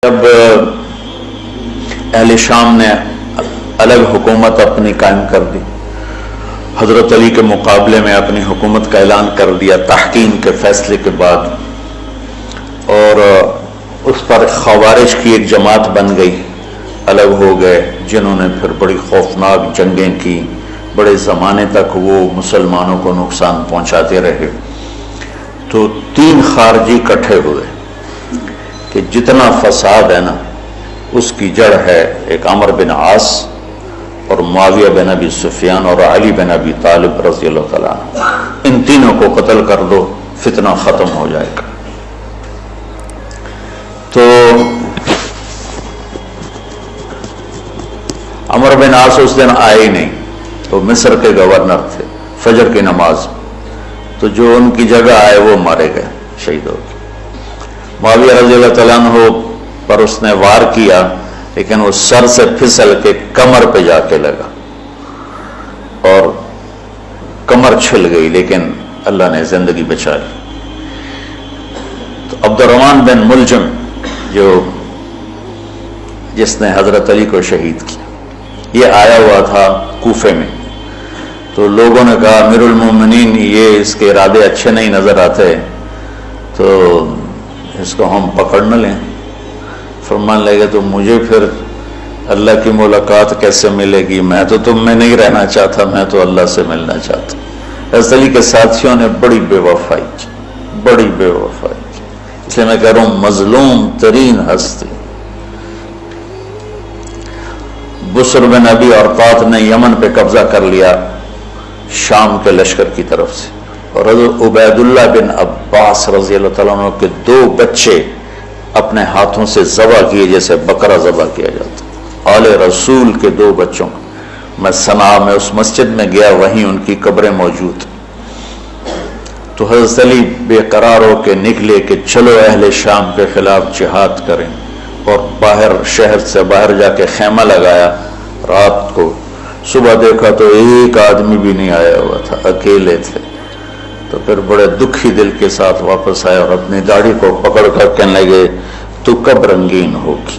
جب اہل شام نے الگ حکومت اپنی قائم کر دی، حضرت علی کے مقابلے میں اپنی حکومت کا اعلان کر دیا تحکیم کے فیصلے کے بعد، اور اس پر خوارج کی ایک جماعت بن گئی، الگ ہو گئے، جنہوں نے پھر بڑی خوفناک جنگیں کی، بڑے زمانے تک وہ مسلمانوں کو نقصان پہنچاتے رہے۔ تو تین خارجی اکٹھے ہوئے کہ جتنا فساد ہے نا اس کی جڑ ہے ایک عمر بن عاص اور معاویہ بن ابی سفیان اور علی بن ابی طالب رضی اللہ تعالیٰ عنہ، ان تینوں کو قتل کر دو، فتنہ ختم ہو جائے گا۔ تو عمر بن عاص اس دن آئے ہی نہیں، تو مصر کے گورنر تھے، فجر کی نماز، تو جو ان کی جگہ آئے وہ مارے گئے، شہید ہو گئے۔ معاویہ رضی اللہ تعالیٰ عنہ پر اس نے وار کیا، لیکن وہ سر سے پھسل کے کمر پہ جا کے لگا اور کمر چھل گئی، لیکن اللہ نے زندگی بچا لی۔ تو عبد الرحمن بن ملجم جس نے حضرت علی کو شہید کیا، یہ آیا ہوا تھا کوفے میں، تو لوگوں نے کہا امیر المومنین یہ اس کے ارادے اچھے نہیں نظر آتے، تو اس کو ہم پکڑ نہ لیں۔ فرمان لگے تو مجھے پھر اللہ کی ملاقات کیسے ملے گی؟ میں تو تم میں نہیں رہنا چاہتا، میں تو اللہ سے ملنا چاہتا۔ حضرت علی کے ساتھیوں نے بڑی بے وفائی کی، بڑی بے وفائی کی، اس لیے میں کہہ رہا ہوں مظلوم ترین ہستی۔ بسر بن ابی ارقاط نے یمن پہ قبضہ کر لیا شام کے لشکر کی طرف سے، اور حضرت عبید اللہ بن عباس رضی اللہ تعالیٰ عنہ کے 2 بچے اپنے ہاتھوں سے ذبح کیے جیسے بکرا ذبح کیا جاتا۔ آل رسول کے 2 بچوں، میں صنعاء میں اس مسجد میں گیا، وہیں ان کی قبریں موجود۔ تو حضرت علی بے قرار ہو کے نکلے کہ چلو اہل شام کے خلاف جہاد کریں، اور باہر شہر سے باہر جا کے خیمہ لگایا رات کو۔ صبح دیکھا تو ایک آدمی بھی نہیں آیا ہوا تھا، اکیلے تھے۔ تو پھر بڑے دکھی دل کے ساتھ واپس آئے اور اپنی داڑھی کو پکڑ کر کہنے لگے تو کب رنگین ہوگی؟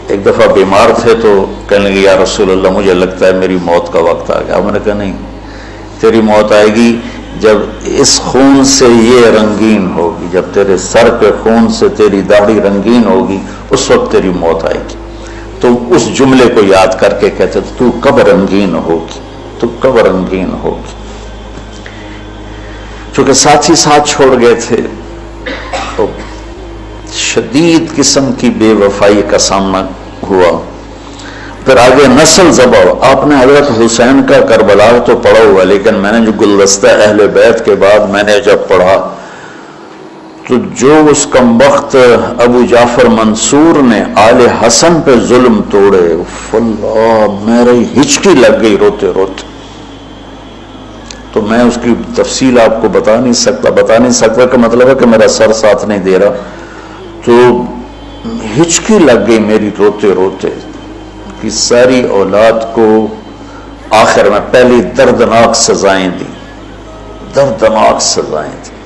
ایک دفعہ بیمار تھے تو کہنے لگے یا رسول اللہ مجھے لگتا ہے میری موت کا وقت آ گیا۔ میں نے کہا نہیں، تیری موت آئے گی جب اس خون سے یہ رنگین ہوگی، جب تیرے سر کے خون سے تیری داڑھی رنگین ہوگی اس وقت تیری موت آئے گی۔ تو اس جملے کو یاد کر کے کہتے تو کب رنگین ہوگی، تو کب رنگین ہوگی۔ چونکہ ساتھی ساتھ چھوڑ گئے تھے تو شدید قسم کی بے وفائی کا سامنا ہوا۔ پھر آگے نسل ذبح، آپ نے حضرت حسین کا کربلا تو پڑھا ہوا، لیکن میں نے جو گلدستہ اہل بیت کے بعد میں نے جب پڑھا تو جو اس کمبخت ابو جعفر منصور نے آل حسن پہ ظلم توڑے، اللہ میری ہچکی لگ گئی روتے روتے۔ تو میں اس کی تفصیل آپ کو بتا نہیں سکتا کہ مطلب ہے کہ میرا سر ساتھ نہیں دے رہا، تو ہچکی لگ گئی میری روتے روتے کہ ساری اولاد کو آخر میں پہلی دردناک سزائیں دی، دردناک سزائیں دی،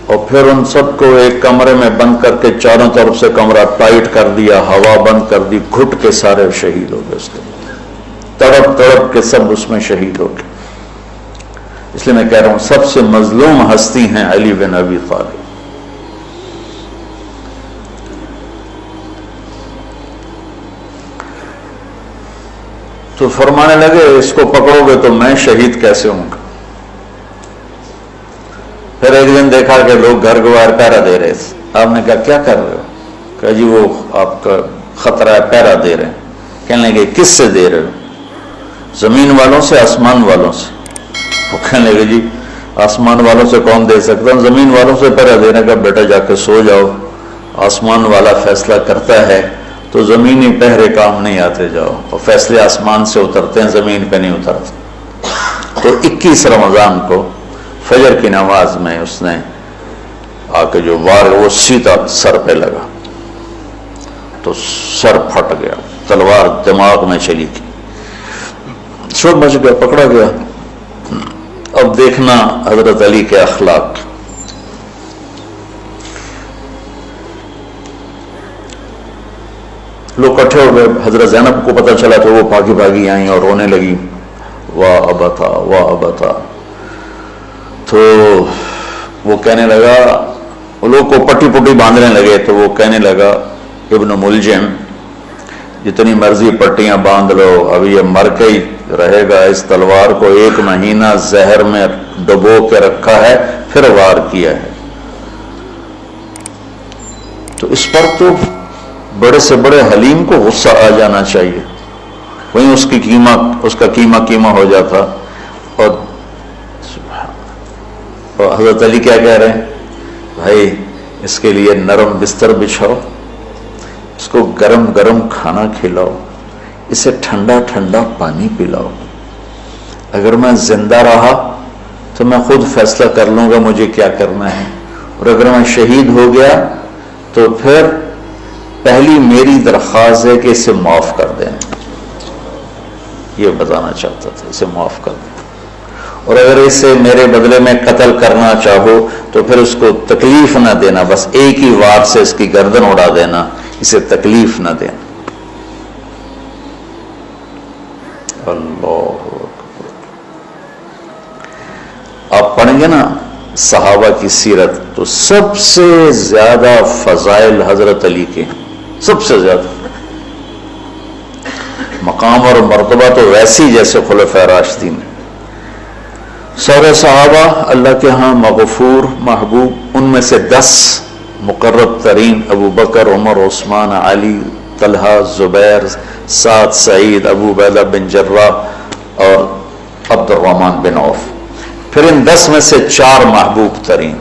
اور پھر ان سب کو ایک کمرے میں بند کر کے چاروں طرف سے کمرہ ٹائٹ کر دیا، ہوا بند کر دی، گھٹ کے سارے شہید ہو گئے، اس کے تڑپ تڑپ کے سب اس میں شہید ہو گئے۔ اس لیے میں کہہ رہا ہوں سب سے مظلوم ہستی ہیں علی بن ابی طالب۔ تو فرمانے لگے اس کو پکڑو گے تو میں شہید کیسے ہوں گا؟ پھر ایک دن دیکھا کہ لوگ گھر گوار پہرا دے رہے تھے۔ آپ نے کہا کیا کر رہے ہو؟ کہا جی وہ آپ کا خطرہ ہے، پہرا دے رہے ہیں۔ کہنے لگے کس سے دے رہے ہو؟ زمین والوں سے، آسمان والوں سے؟ وہ کہنے لگے جی آسمان والوں سے کون دے سکتا، زمین والوں سے پہرا دینے کا، بیٹا جا کے سو جاؤ، آسمان والا فیصلہ کرتا ہے تو زمینی پہرے کام نہیں آتے، جاؤ، اور فیصلے آسمان سے اترتے ہیں، زمین پہ نہیں اترتے۔ تو 21 رمضان کو فجر کی نماز میں اس نے آ کے جو وار وہ سیدھا سر پہ لگا تو سر پھٹ گیا، تلوار دماغ میں چلی گئی، سب بچ گیا، پکڑا گیا۔ اب دیکھنا حضرت علی کے اخلاق، لوگ اکٹھے ہو گئے. حضرت زینب کو پتہ چلا تو وہ بھاگی بھاگی آئیں اور رونے لگی، واہ ابتا واہ ابتا. تو وہ کہنے لگا، وہ لوگ کو پٹی پٹی باندھنے لگے تو وہ کہنے لگا ابن ملجم جتنی مرضی پٹیاں باندھ لو، اب یہ مر کے ہی رہے گا. اس تلوار کو 1 مہینہ زہر میں ڈبو کے رکھا ہے پھر وار کیا ہے. تو اس پر تو بڑے سے بڑے حلیم کو غصہ آ جانا چاہیے. وہیں اس کا قیمہ ہو جاتا. اور حضرت علی کیا کہہ رہے ہیں؟ بھائی اس کے لیے نرم بستر بچھاؤ، اس کو گرم گرم کھانا کھلاؤ، اسے ٹھنڈا ٹھنڈا پانی پلاؤ. اگر میں زندہ رہا تو میں خود فیصلہ کر لوں گا مجھے کیا کرنا ہے، اور اگر میں شہید ہو گیا تو پھر پہلی میری درخواست ہے کہ اسے معاف کر دیں. یہ بتانا چاہتا تھا، اسے معاف کر دیں. اور اگر اسے میرے بدلے میں قتل کرنا چاہو تو پھر اس کو تکلیف نہ دینا، بس ایک ہی وار سے اس کی گردن اڑا دینا، اسے تکلیف نہ دینا. اللہ اکبر. آپ پڑھیں گے نا صحابہ کی سیرت تو سب سے زیادہ فضائل حضرت علی کے، سب سے زیادہ مقام اور مرتبہ تو ویسی جیسے خلفائے راشدین. سارے صحابہ اللہ کے ہاں مغفور محبوب، ان میں سے 10 مقرب ترین ابو بکر، عمر، عثمان، علی، طلحہ، زبیر، سعد، سعید، ابو عبیدہ بن جراح اور عبد الرحمن بن عوف. پھر ان 10 میں سے 4 محبوب ترین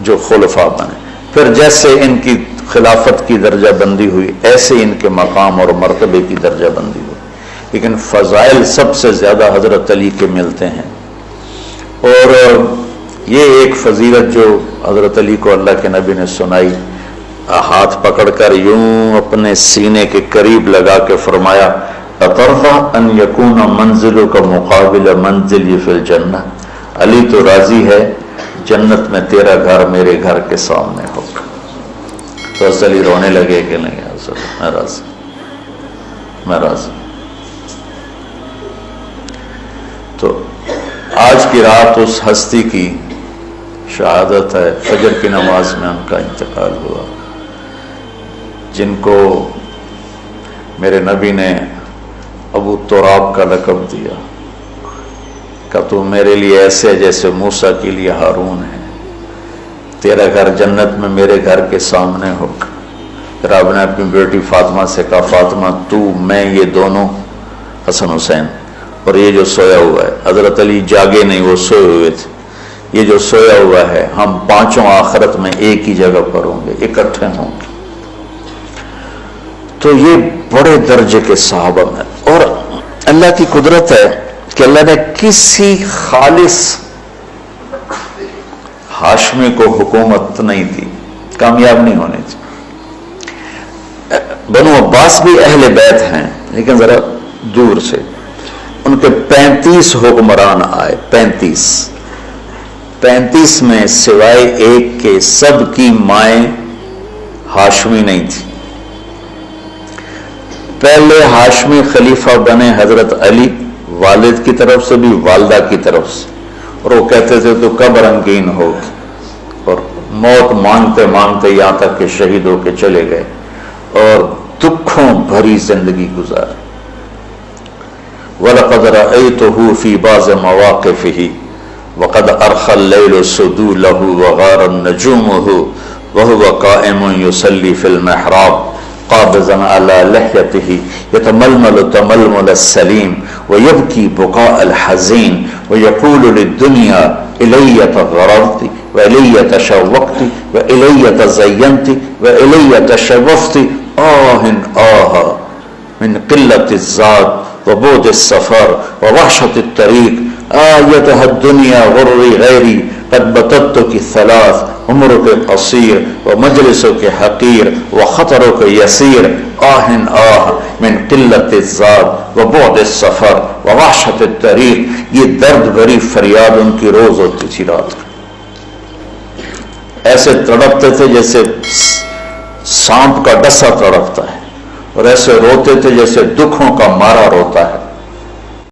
جو خلفاء بنے. پھر جیسے ان کی خلافت کی درجہ بندی ہوئی ایسے ان کے مقام اور مرتبے کی درجہ بندی ہوئی، لیکن فضائل سب سے زیادہ حضرت علی کے ملتے ہیں. اور یہ ایک فضیلت جو حضرت علی کو اللہ کے نبی نے سنائی، ہاتھ پکڑ کر یوں اپنے سینے کے قریب لگا کے فرمایا، اَتَرْضَىٰ أَن يَكُونَ مَنزِلُكَ مُقَابِلَ مَنزِلِي فِي الْجَنَّةِ. علی تو راضی ہے جنت میں تیرا گھر میرے گھر کے سامنے ہوگا. تو حضرت علی رونے لگے کہ نہیں حضرت میں راضی، میں راضی. تو آج کی رات اس ہستی کی شہادت ہے، فجر کی نماز میں ان کا انتقال ہوا، جن کو میرے نبی نے ابو تراب کا لقب دیا کہ تو میرے لیے ایسے جیسے موسیٰ کے لیے ہارون ہے. تیرا گھر جنت میں میرے گھر کے سامنے ہوگا. پھر آپ نے اپنی بیٹی فاطمہ سے کہا، فاطمہ تو میں یہ دونوں، حسن حسین، اور یہ جو سویا ہوا ہے، حضرت علی جاگے نہیں، وہ سوئے ہوئے تھے، یہ جو سویا ہوا ہے ہم پانچوں آخرت میں ایک ہی جگہ پر ہوں گے، اکٹھے ہوں گے. تو یہ بڑے درجے کے صحابہ میں، اور اللہ کی قدرت ہے کہ اللہ نے کسی خالص ہاشمی کو حکومت نہیں دی، کامیاب نہیں ہونے دی. بنو عباس بھی اہل بیت ہیں لیکن ذرا دور سے. ان کے 35 حکمران آئے، 35 میں سوائے ایک کے سب کی مائیں ہاشمی نہیں تھی. پہلے ہاشمی خلیفہ بنے حضرت علی، والد کی طرف سے بھی والدہ کی طرف سے، اور وہ کہتے تھے تو کب رنگین ہوگی، اور موت مانگتے مانگتے یہاں تک کہ شہید ہو کے چلے گئے اور دکھوں بھری زندگی گزاری. وَلَقَدْ رَأَيْتُهُ فِي بَعْضِ مَوَاقِفِهِ وَقَدْ أَرْخَى اللَّيْلُ سُدُولَهُ وَغَارَ النَّجُومُهُ وَهُوَ قَائِمٌ يُصَلِّي فِي الْمِحْرَابِ قابضاً على لحيته يتململ تململ السليم ويبكي بكاء الحزين ويقول للدنيا إلي تغررت وإلي تشوقت وإلي تزينت وإلي تشرفت من قلة الزاد وبعد السفر ووحشة الطريق آيتها الدنيا غري غيري قد بتتك ثلاث عمرك قصير ومجلسك حقير وخطرك يسير من قلة الزاد وبعد السفر ووحشة الطريق. یہ درد بھری فریاد ان کی روز ہوتی تھی رات کو. ایسے تڑپتے تھے جیسے سانپ کا ڈسا تڑپتا ہے، اور ایسے روتے تھے جیسے دکھوں کا مارا روتا ہے.